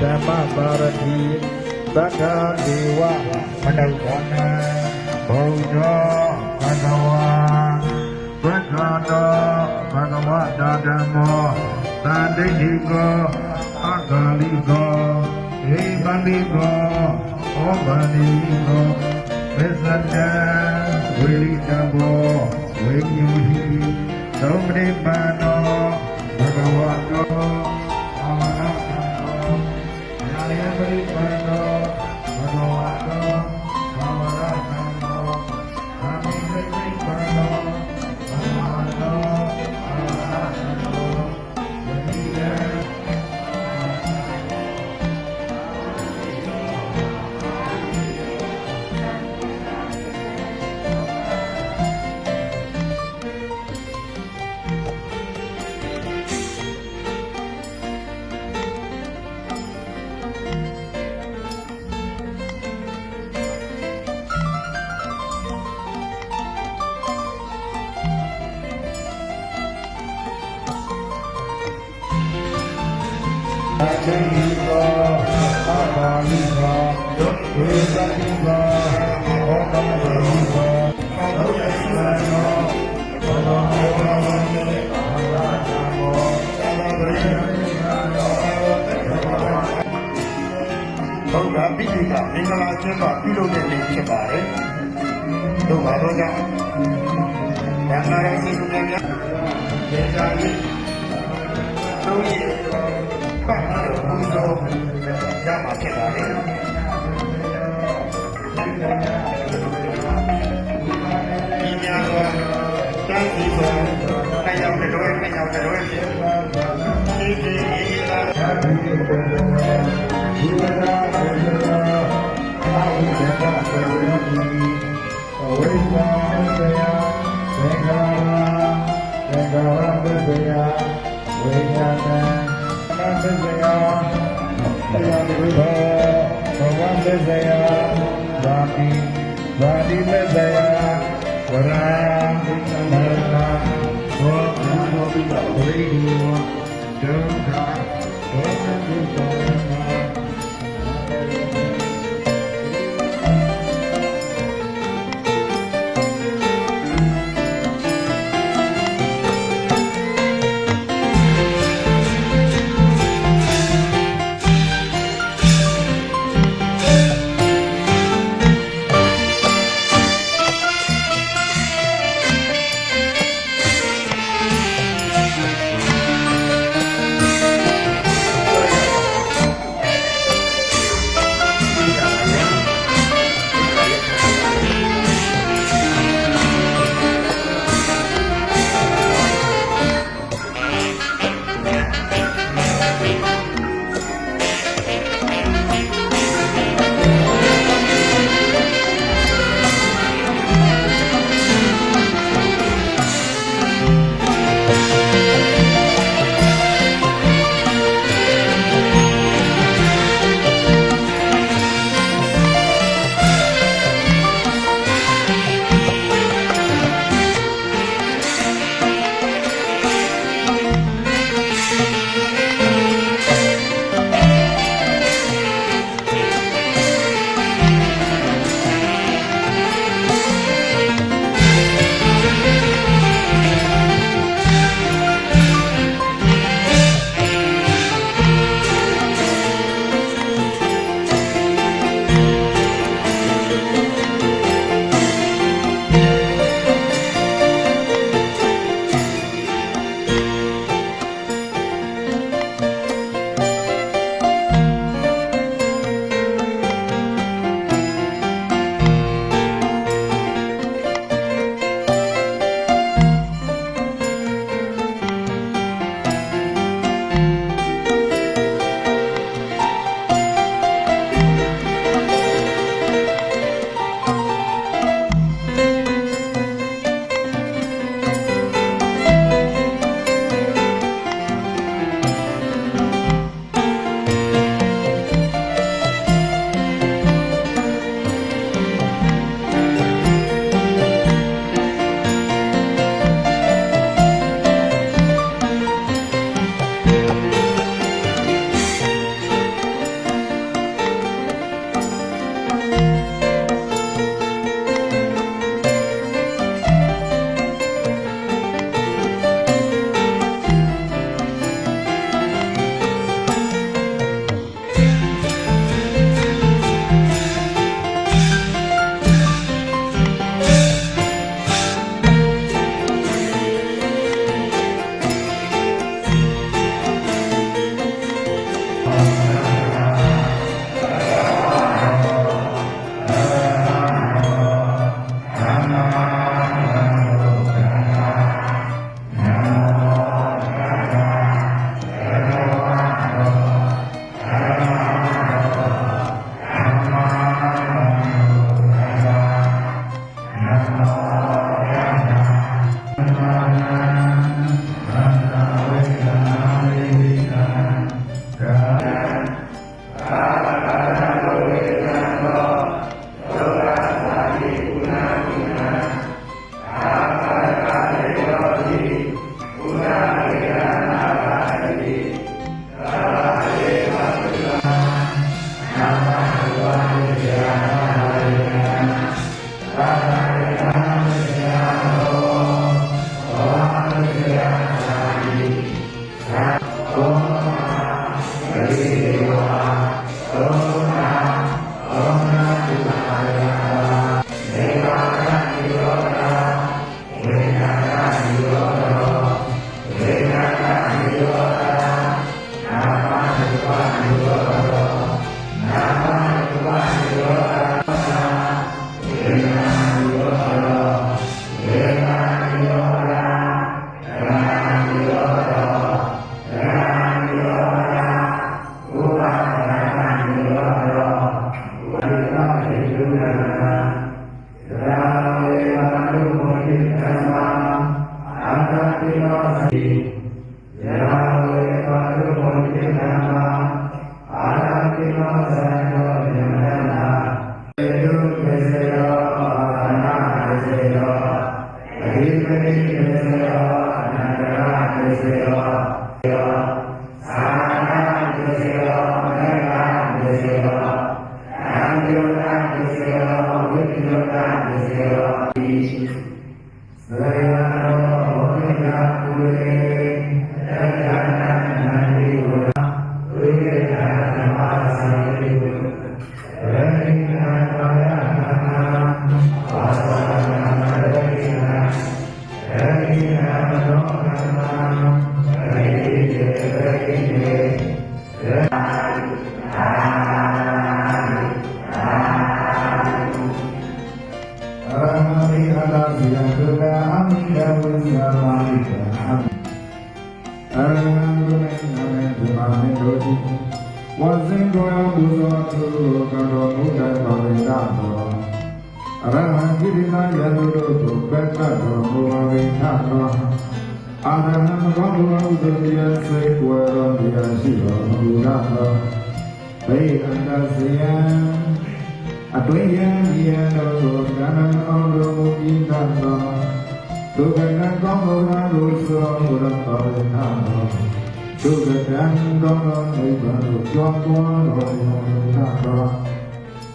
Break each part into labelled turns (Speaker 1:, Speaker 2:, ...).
Speaker 1: ဓမ္မပါရတိသက္ကာဒေဝမနုဿာနံဘုဒ္ဓဘဂဝါဘဂဝတောဘဂဝတာဓမ္မောသန္တိတိကောအဂါလိကောဟိမန္တိကောဩဘာနိကောဝိသတံဝိရိတဘောဝိညူဟိသုံးတိပန္နောဘဂဝတောအာမနတောယာယပရိပန္နောဘဂဝတောအာမနတောအာမိပရိပန္နောဘဂဝတောအာမနတောဝိညံအချင်းဒီကောအာဘာလိကောဝေသတိကောဟောကမေကောဘုရားရှင်သောဘောဓမောဘာဝနေအာလာသမောသဗ္ဗရိယဘုရားပိဋကမင်္ဂလာကျင်းပပြုလုပ်တဲ့နေ့ဖြစ်ပါတယ်။တို့ဘာလို့ကြောင့်ဓမ္မရဲ့စိတ်ကူးများဒေဇာတိတို့ရဲ့ပတ်သက်တဲ့ဘုရားရမှာဖြစ်ပါတယ်။ဒီများသောတန်စီသောတရားတော်ရဲ့တရားတော်ရဲ့ဒီဒီဒီလာဒီဝဒနာဘုရားအာဝိဇ္ဇာဘုရားဝိဇ္ဇာဘုရားသင်္ခါရသင်္ခါရဘုရားဝိညာဏသစ္စာတရားဝိဘောဘဝသစ္စာဇာတိသစ္စာဝရမရဏဘောဓဘောပိပဝိဒုဒုက္ခဒုက္ခဒုက္ခ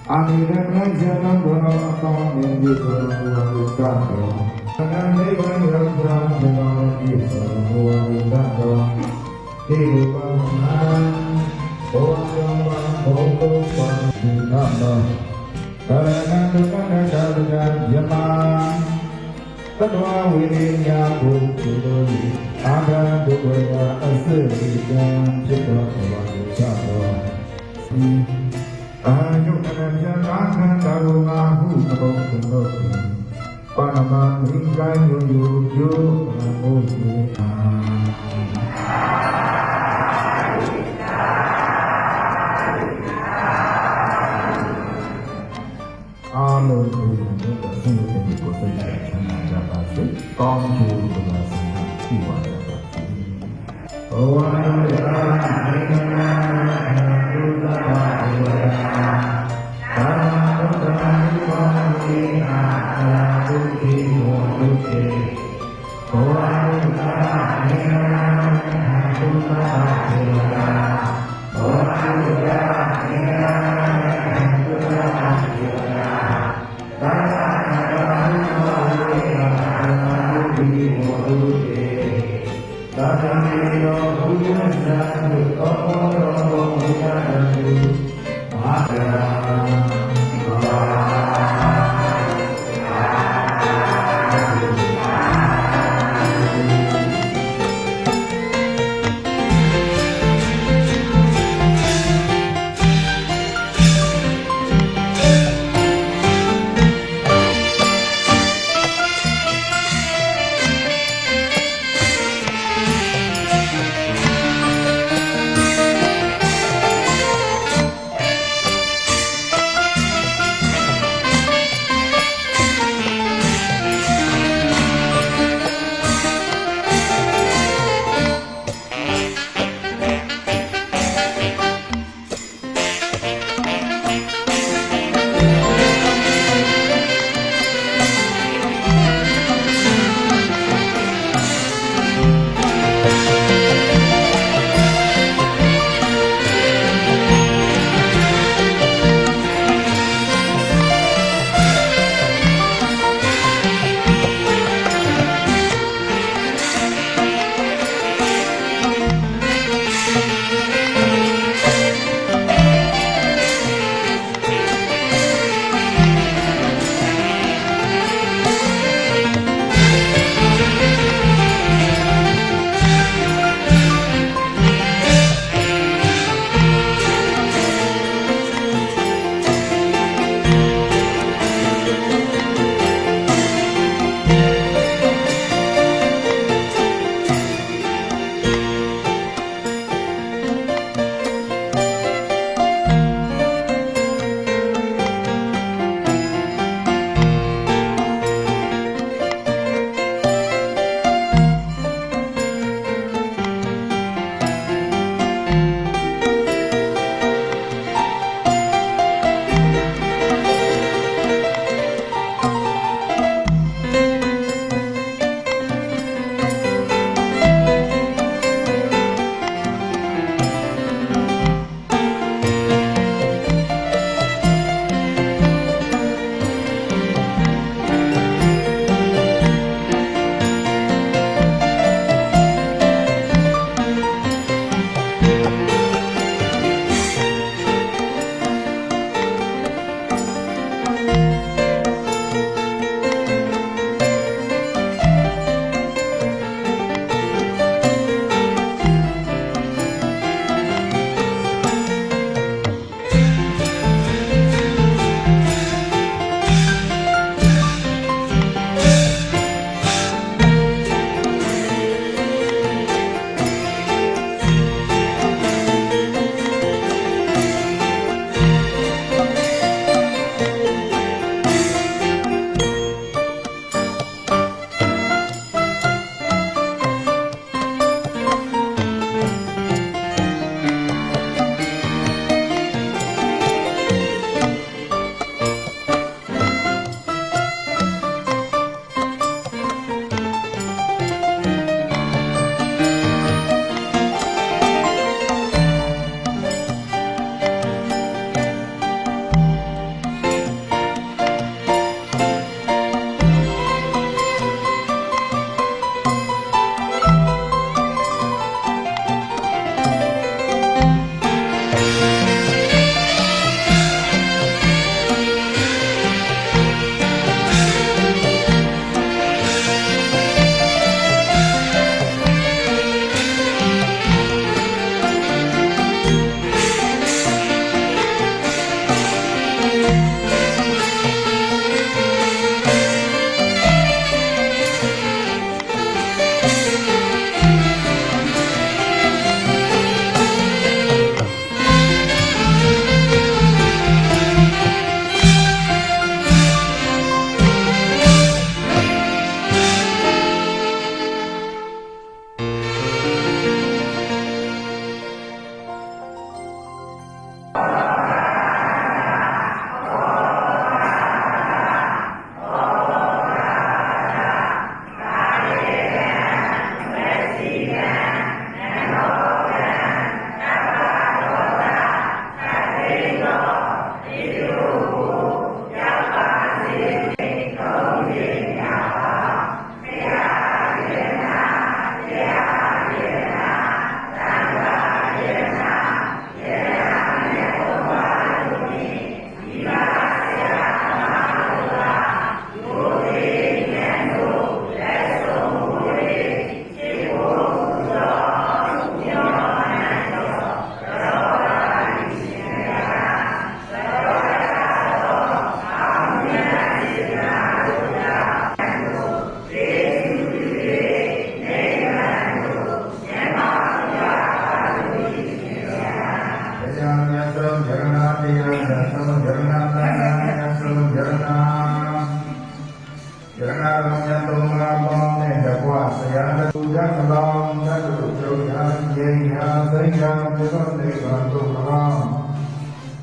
Speaker 2: အ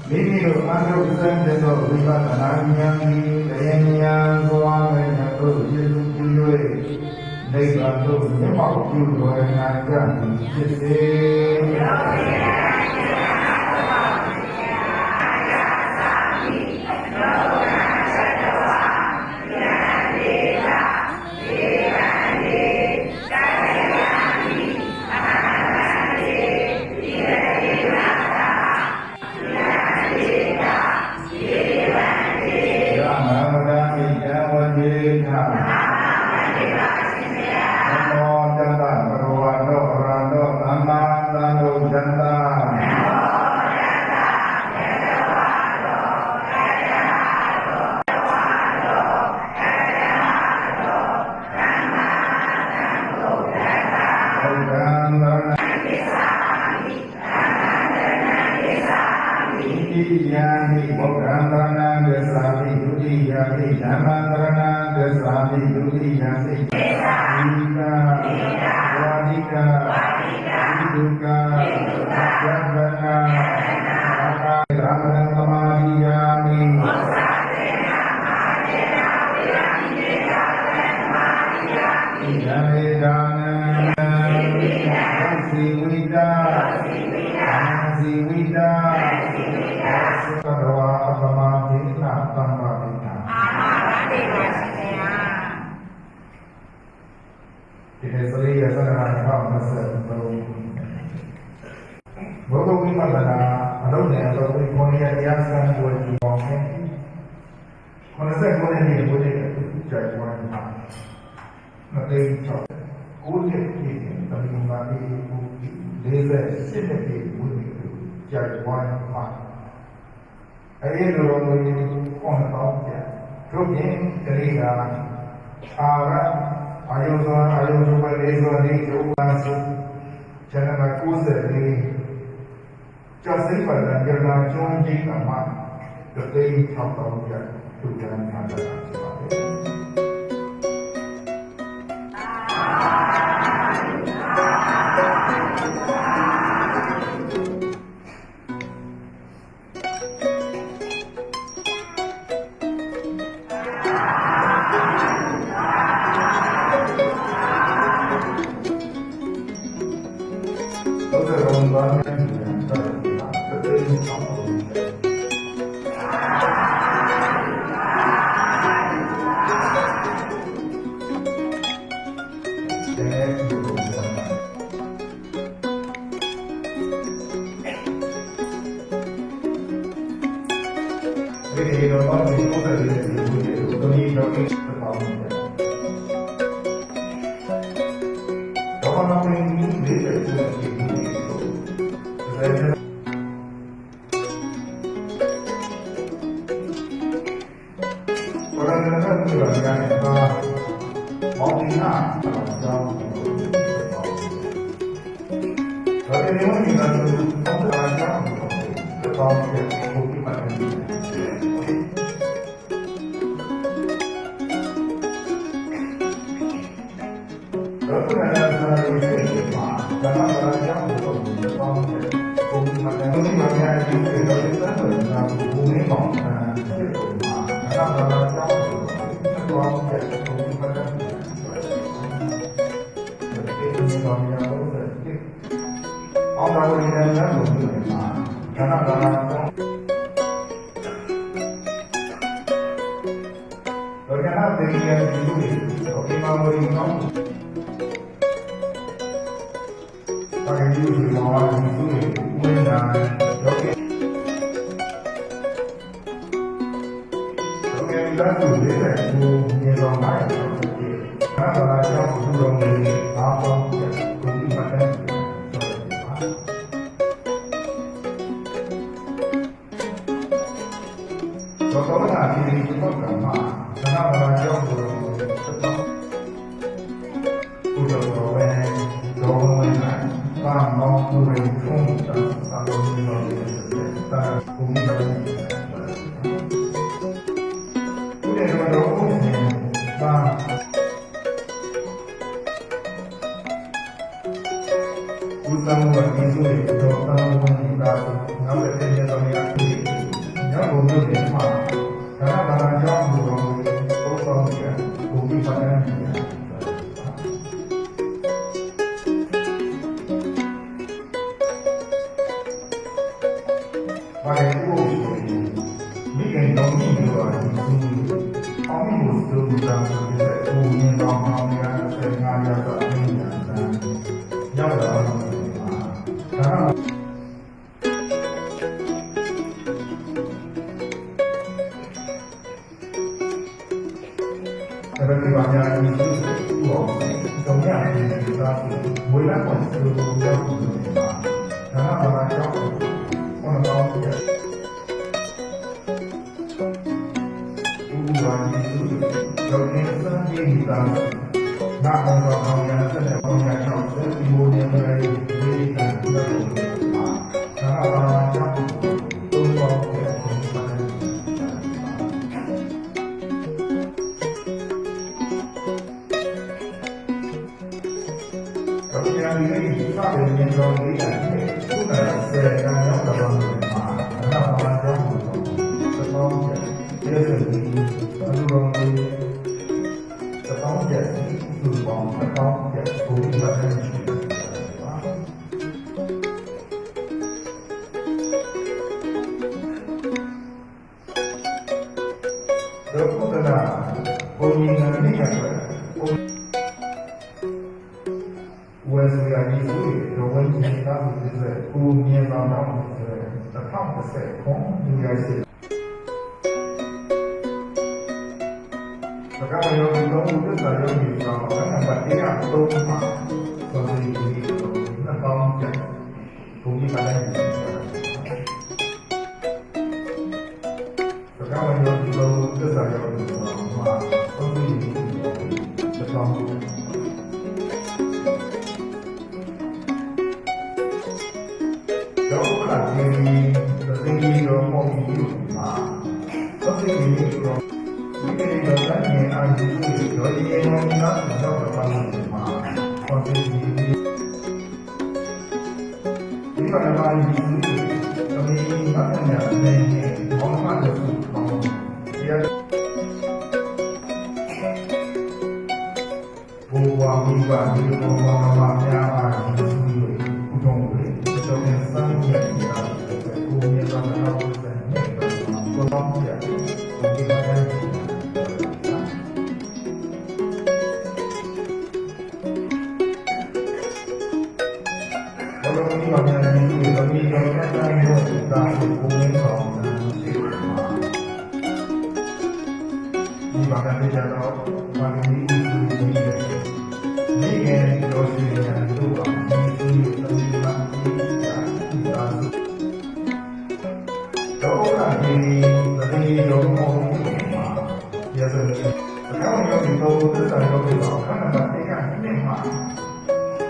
Speaker 1: မိမိတို့အထုစံတဲ့သောဝိပဿနာဉာဏ်သည်တရားဉာဏ်သွားမဲ့တို့ယေရှုပြု၍နိဗ္ဗာန်သို့မျက်မှောက်ပြုတော်နိုင်ကြသည်ဖြစ်စေယာမိဘုရားသရဏံသစ္စာမိဒုတိယမိဓမ္မသရဏံသစ္စာမိဒုတိယမိသေသာဝိကာဝါဒိကာဝိဒုကာယဗ္ဗနာအာကာရမသမာဓိယာမိဘုရားသေနာမဟာသေနာဝိရာမိသေသာသရဏမဟာဓိယာမိယမေဒါနံစီဝိတာစီဝိတာသရဝအပမတိနာသံဃာတိနာအာမဘာတိပါရှင်ဗျာဒီနေ့စရိယသရဏဟောမဆက်တော့ဘောဂဝိမလနာအလုံးနဲ့အလုံးကိုခေါင်းရတရားစံကိုကြည့်အောင်ခဲ့89နှစ်ဘုရားကြာကြွားမှာမသိချောကိုယ်ရဲ့ဒီတမန်မာဒီကို48နှစ်ပြည့်ဝန်းကြာကြွားမှာအဲဒီလိုမျိုးခေါင်းတော့ပြတို့ပြင်ကလေးကအာရအာယုဇောပဲလေးဇောလေးဒုဝါစုဇနမ90လေးကျော်စိတ်ပါဒံကြလာကျွန်းကြီးကမှတသိန်း6000ကျပ်သူကံထားတာဖြစ်ပါတယ်ဒီလိုတော့ဒီပုံစံလေးတွေတို့ဒီတော့ဒီပေါ့တော့မှမင်းဒီလေးတွေဆိုဒီဘာလဲဘာလဲဒီလိုရတယ်ပါမောင်ဒီနာတော့ဒါပေမဲ့ဒီကတော့တော့ကြောင်းတော့ဒီပုံပြပါတယ်တော့လည်းဒါလည်းဒီမှာဒါမှမဟုတ်ကြောင်းတော့ပေါင်းတယ်ပုံမှန်တယ်ဒီမှာများဒီလိုတော့ဒါဘုံနဲ့ပေါင်းတာဒီလိုမှာဒါမှမဟုတ်ကြောင်းတော့ပေါင်းတယ်ပုံမှန်တယ်ဒီလိုတော့များတော့အောင်တာဝင်တယ်လည်းဘုံနဲ့မှာဒါမှမဟုတ်တော့ကနာတေရီယာဒီလိုတော့ဒီမှာမဝင်တော့ဘာကြီးဒီမှာဒီလိုဝင်လာတော့ကဲဒါဆိုလေဒီမြေတော်မှာတော့ဒီဘာသာကြောင့်ဘုရားကြီးအားပေါင်းကိုဒီမှာတဲ့တော့တော့နာဒီပုဂ္ဂိုလ်မှာသနာဘာကြောင့်ဘုရားတော်ပဲတော်ဝင်လာဘာမောင်းသူတွေဖုန်းတာသာလို့ဒီလိုတာဘုံတော်ဘုရားတော်ဘာဘုရားဝတ်ဒီဆိုတော့တောင်းဝန်တာနောက်တဲ့ရတော်များ မျိုးတွေမှာဒါကဘာသာကြောင့်ဘုရားကိုသုံးဆောင်ကြဘုရားပတ်တယ်။ဘာလဲကိုမိခင်တော်ကြီးတို့ကအောင်းလို့သူတို့ကကိုမြင်တော်မှာဆက်ငါရတာအင်းညာရောက်လာတော့ဒါကဘယ်လိုပါများဒီလိုတော့တော့ရတယ်ဒါကဝေလာကိုသူတို့ရောက်နေတာဒါကဘာကြောင့်ဘုန်းတော်ကြီးဦးဝါဒီသူတို့နေစမ်းကြည့်နေတာနာအောင်တော့အောင်ရတဲ့ပုံစံတော့ဒီလိုနေနေလေးဒီကံတော့ဒါကဘာကြောင့်သုံးပေါင်းတဲ့ပုံစံတော့ဒီလိုလေးစတဲ့နေတော့လေးကသူ့နဲ့ဆယ်ကံရောက်တော့မှာဒါကဘာကြောင့်သုံးပေါင်းတဲ့ဒီလိုအလူတော်လေးတောင်းကြသူ့ပေါင်းတောင်းကြကိုယ်ပတ်တယ်ရှိတယ်ပါတော့ဘုရားဘုန်းကြီးကလည်းရတယ်ဝယ်စရာကြီးဆိုတော့ဝယ်ချင်တာဆိုတဲ့ကိုမြင်ပါတော့တစ်ထောင်30ခွန်ယူရစီကမယောဂီတော်ဘုရားယောဂီတော်ကတရားတော်မှာဆိုပြီးဒီနှစ်ပေါင်းကျဘုန်းကြီးကလည်းကမယောဂီတော်ဘုရားယောဂီတော်မှာဆိုပြီးဒီနှစ်ပေါင်းတော့ကလည်းဒီတော်မောင်ကြီးမှာဆိုပြီးဒီတော်ဒီကနေ့တော့လည်းအားကြီးပြီးတော့ဒီအိမ်မှာတော့ပါလို့မှာပေါ်ပြီးဒီကနေ့အားကြီးပြီးတော့ဒီမှာလည်းဘောင်းမှတော့ဘောင်းဒီဘူဝါမိဘဒီလိုဘောင်းမှများအားကြီးပြီးဥထုံးတွေတော့စမ်းရည်ရတယ်ကိုမြတ်စွာဘုရားရဲ့ကိုတော်မြတ်ဒီမှာလည်းဘုရားမြတ်ရဲ့ဒီလိုဒီလိုနဲ့တိုင်းကိုတာကိုဘုံနဲ့ဆောင်ရှိတယ်မှာဒီဘာသာတရားတော်ဘာလို့ဒီဒီရဲ့တော်ရှိတဲ့သူ့အမြင်ကြီးကိုသိမှသိတာတော့ကဒီတတိယတော်မှာရစတဲ့အကောင့်ရောဒီတော့သစ္စာရောဒီတော့ခဏမှသိရနေမှာ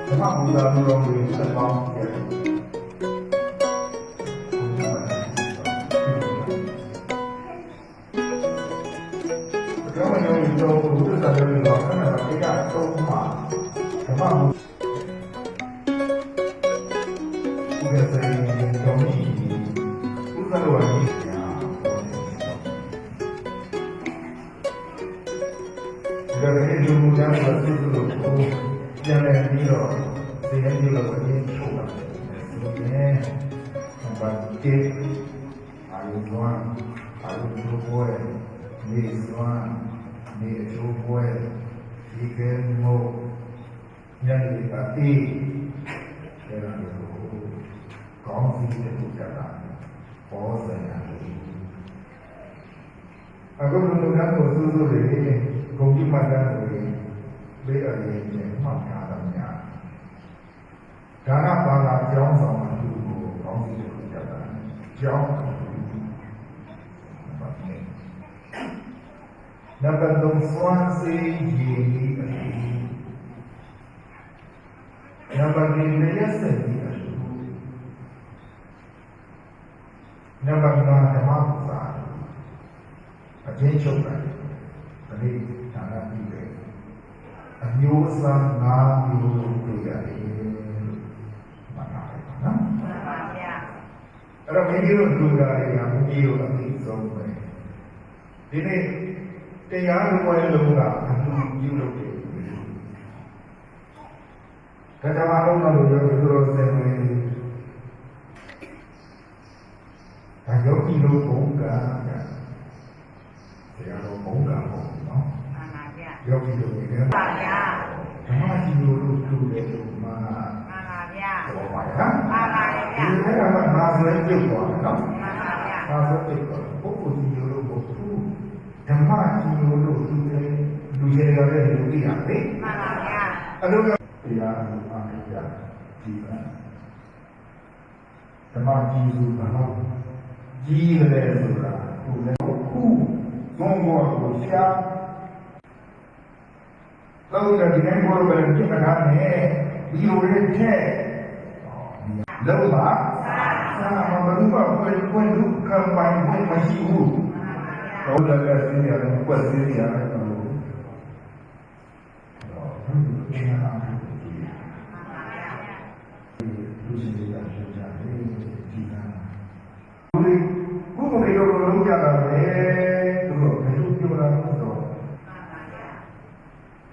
Speaker 1: ဓမ္မဘုရားလူတော်တွေသက်ပေါင်းတယ်တော့ဘုရားတော်တွေတော့ခဏမှသိရတော့မှာဓမ္မဘုရားဆိုင်တော်ကြီးဘုရားတော်ကြီးဒါနဲ့ဒီမူကြမ်းကိုသိလို့ပြန်လည်ပြီးတော့ဒီနေ့ဒီလိုအရင်ထုတ်လာတယ်။ဒီနေ့ဘာတိအာယုဝါအာယုဘွယ်နေစွမ်းနေအကျိုးဘွယ်ဒီကဲမို့ညနေပါတီးတယ်လို့ကောင်းစီတဲ့ပုဂ္ဂိုလ်ကပေါ်စရာအခုဘုရားကိုသူ့တို့တွေဂုဏ်ကြီးမှတ်တမ်းတွေလေးအရင်နဲ့မှတ်ထားတာများဒါနဘာသာကျောင်းဆောင်သူ့ကိုကောင်းစီတဲ့ပုဂ္ဂိုလ်ကကျောင်းနံပါတ်3စွမ်းစေးရည်ကြီးအထူးနံပါတ်4လျက်ဆက်ကြီးအထူးနံပါတ်5ဓမ္မပူဇာအကျဉ်းချုပ်တယ်ဒီဌာနပြီးတယ်အမျိုးအစား5မျိုးတွေ့ရတယ်မှတ်ထားတယ်နော်မှန်ပါဗျာ တော့မိကြီးတို့လူသားတွေကမိကြီးတို့အပြီးဆုံးပဲဒီနေ့တရားလူပွဲလုံးကအမှုပြုလုပ်တယ်ဒါကြောင့်အလုံးစုံယောဂီတို့ဆင်နေဒါယောဂီတို့ဘုံကတရားတော်ဘုံကပေါ့နော်မှန်ပါဗျာယောဂီတို့နေတယ်ပါဗျာဓမ္မကြီးတို့တူတယ်လို့မှာမှန်ပါဗျာဟုတ်ပါရဲ့မှန်ပါရဲ့ဗျာဒီနေ့ကနာဆွဲပြုတ်သွားတယ်နော်မှန်ပါဗျာနာဆွဲပြုတ်သွားပုဂ္ဂိုလ်ကြီးတို့ကိုသူဓမ္မကြီးတို့တူတယ်လူရည်ရတဲ့လူကြီးရတယ်မှန်ပါဗျာအလုံးတရားအမှုအားဖြင့်ဒီကဓမ္မကြီးစုဘာလို့ကြီးတယ်ဆိုတာခုလည်းခုသုံးဖို့ကိုရှားတော့ဒီနေ့ဘောပဲပြစ်တာနဲ့ဒီလိုလေးထက်လောက်ပါစာမဘလူပါပွင့်လူကံပိုင်းမရှိဘူးတော့လည်းစင်းရတယ်ပွက်စင်းရတယ်တော့လူကြီးတွေကပြောကြတယ်ဒီကဘုရားကိုလုံးကြတာပဲသူတို့ဘယ်လိုပြောတာလဲဆို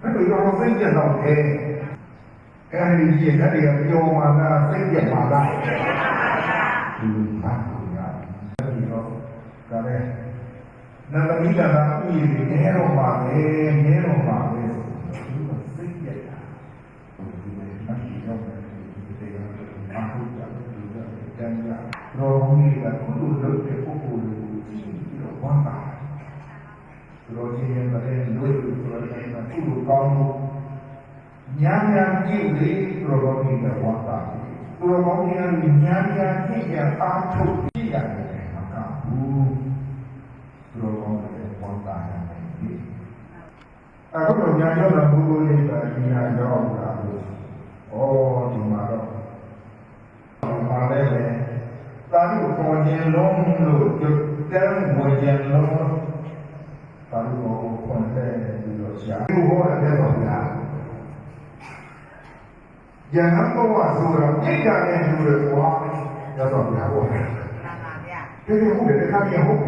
Speaker 1: ဘယ်လိုရောစိတ်ကြတော့လဲအဲဒီကြီးကတည်းကပြောမှလားစိတ်ကြမှာလားဒီမှာဒီတော့ဒါလည်းနတ်သမီးကလည်းဥယျာဉ်နေတော့ပါပဲနေတော့ပါပဲစိတ်ကြတာဒီမှာမရှိတော့ဘူးတရားအခုကြည့်လို့တန်ကြတော့ဘုရားကဘုလိုလုပ်တဲ့ပုဂ္ဂိုလ်ကိုကြည့်ပြီးတော့ဝမ်းသာတော်ကြီးရဲ့တဲ့လူတွေတော်တယ်ကသူ့ကိုကောင်းလို့ညာညာကြည့်လေတော်တော်ကြီးကဝမ်းသာတော်ကောင်းကြီးကညာညာကြည့်ရအားထုတ်ကြည့်ရတယ်မကဘူးတော်ကောင်းတဲ့ဝမ်းသာရတယ်အခုတော့ညာကျောင်းတော်ဘုရားလေးကညာကျောင်းတာလို့ဩဒီမှာတော့ပါလဲတာလို့ပေါ်ခြင်းလုံးလို့တန်းဝင်ခြင်းလုံးတာလို့ခွန်တဲ့ဒီလိုရှာဒီဟောတဲ့တော့ဗျာဉာဏ်ဘဝဆိုတာပြိတ္တာနဲ့လူတွေကွာရတော့ဗျာဟောတယ်မှန်ပါဗျာဒီလိုဟုတ်တယ်ခါပြဟုတ်တ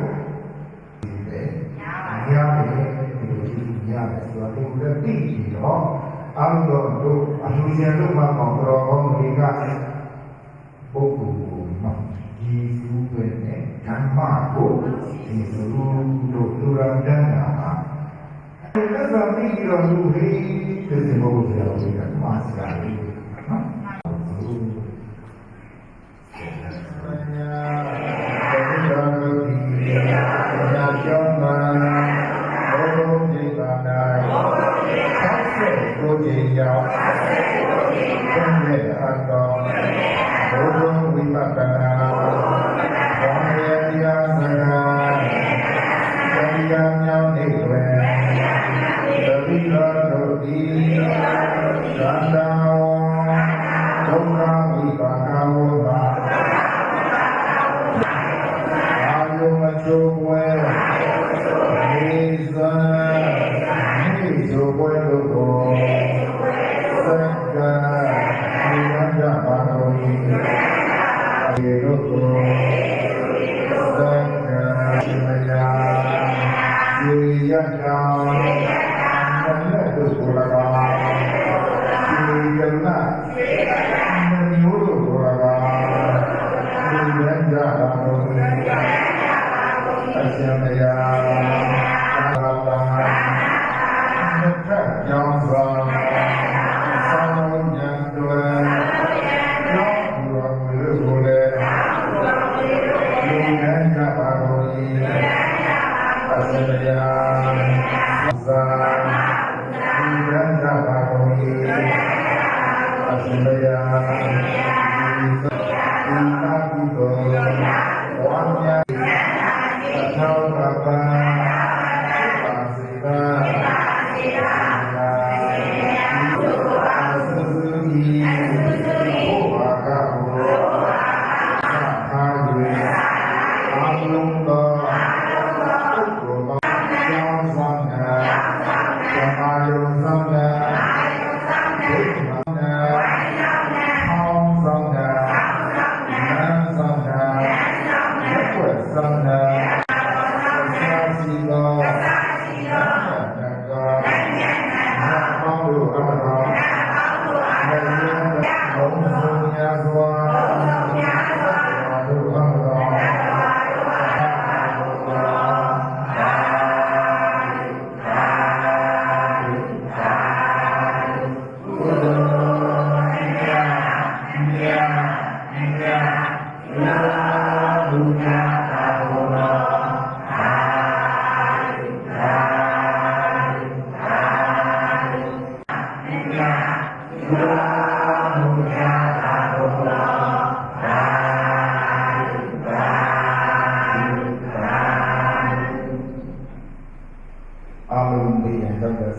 Speaker 1: ယ်ညာတယ်ဒီလိုညာတယ်ဆိုတော့ဒီလိုသိကြည့်တော့အမှုတော်တို့အလူကျန်တို့မှာပေါ်တော်ကောင်းတွေကပုဂ္ဂိုလ်ကိုမှဒီလူတွေနဲ့ဓမ္မကိုဒီလူတို့လူရန်တန်းတာဒီလက်ဆောင်ပြီးတော့လူဟိဒီဘုရားကိုကမာစကားလေးနော်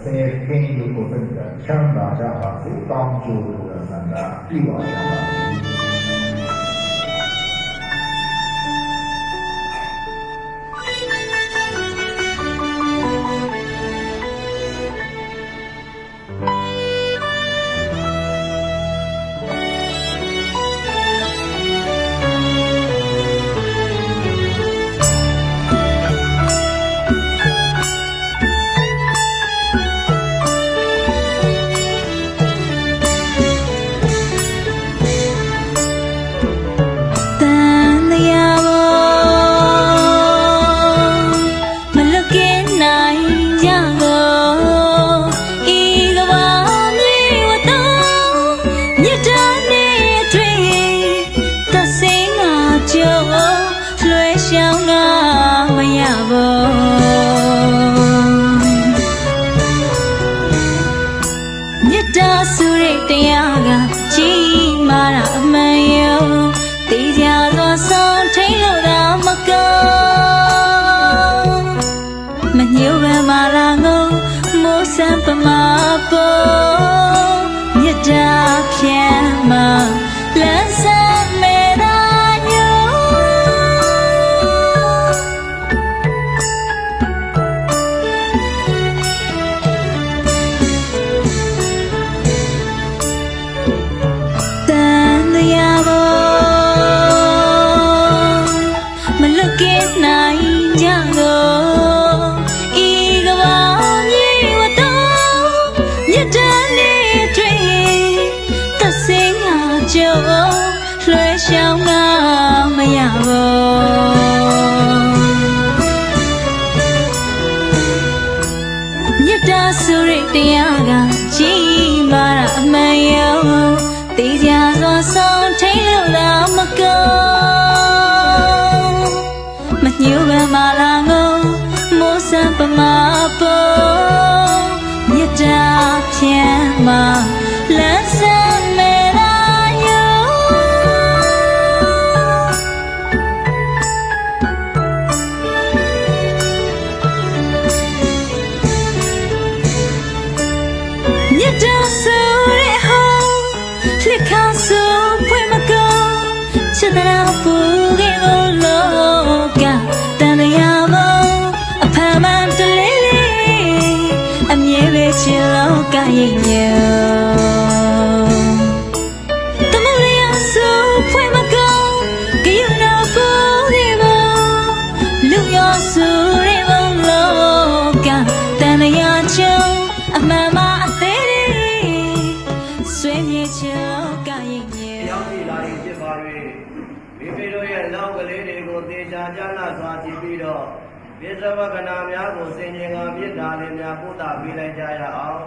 Speaker 1: ဆင်းရဲကင်းလို့ကိုယ်စိတ်ကချမ်းသာကြပါစေကောင်းကျိုးလို့ဆန္ဒပြုပါကြပါစေ
Speaker 2: ပြစ္ဆဝကနာများကိုစင်ကြင်ကပြစ်တာလည်းများပို့တာပေးလိုက်ကြရအောင်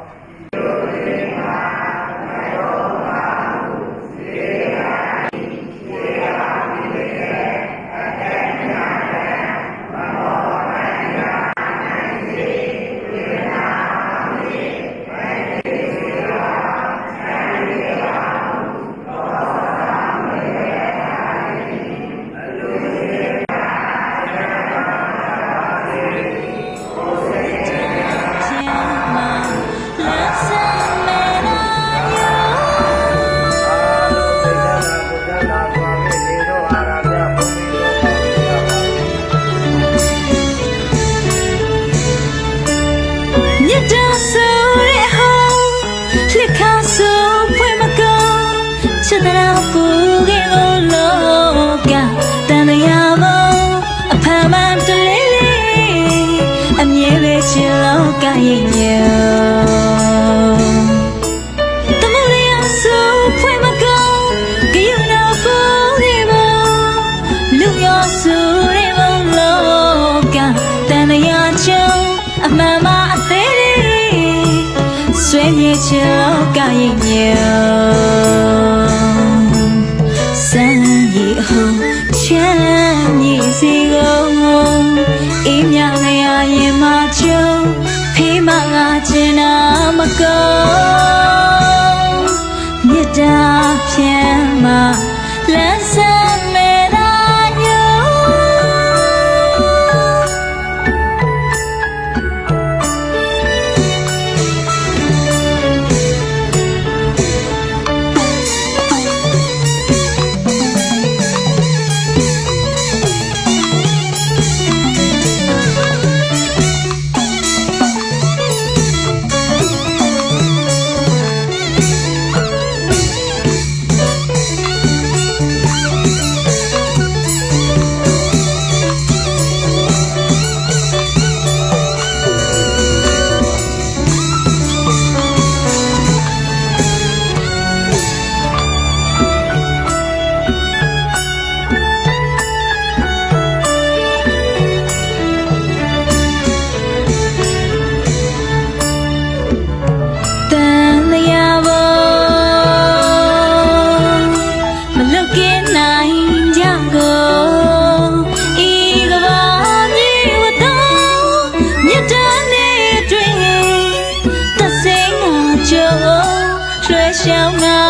Speaker 3: လွှဲရှောင်းငါ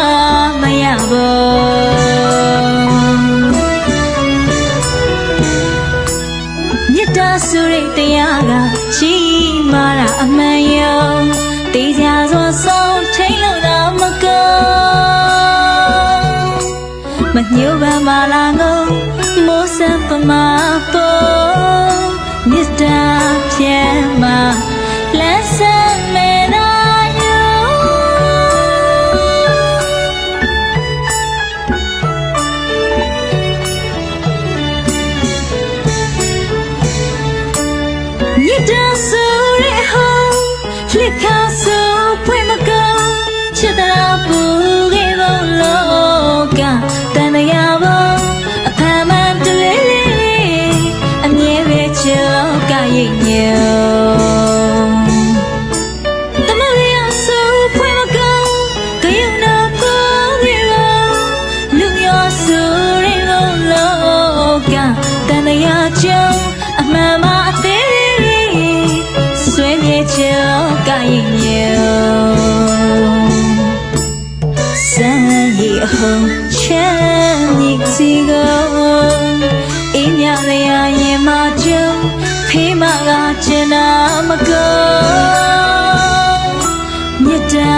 Speaker 3: မရဘောမြတ်တာဆိုတဲ့တရားကရှိမှတာအမှန်ယုံတေးကြစွာဆုံးထိန်လို့တော့မကောမညှို့ပါမလာငုံမိုးစံပမာပေါ်မြတ်တာဖြဲမှာလက်ဆမ်းမဲနာယုံမြတ်တာဆိုတဲ့ဟောလက်ခါဆိုဖွင့်မကောချစ်တာပူခဲ့ဖို့လောကတန်တရားပေါ်အဖမ်းမှန်တလေးလေးအမြဲပဲချစ်လောကရဲ့ညုံတမလျာဆိုဖွင့်မကောကယုံနာကိုခဲ့ဖို့လူရောဆိုတဲ့လောကတန်တရားကြုံအမှန်မှအသေးဆွေးမြေချစ်လောကရဲ့ညုံစံရီအဟုံးချမ်းမြေစီကိုအင်းမြလျာရင်မကျုံဖေးမကကျင်နာမကောမြတ်တာ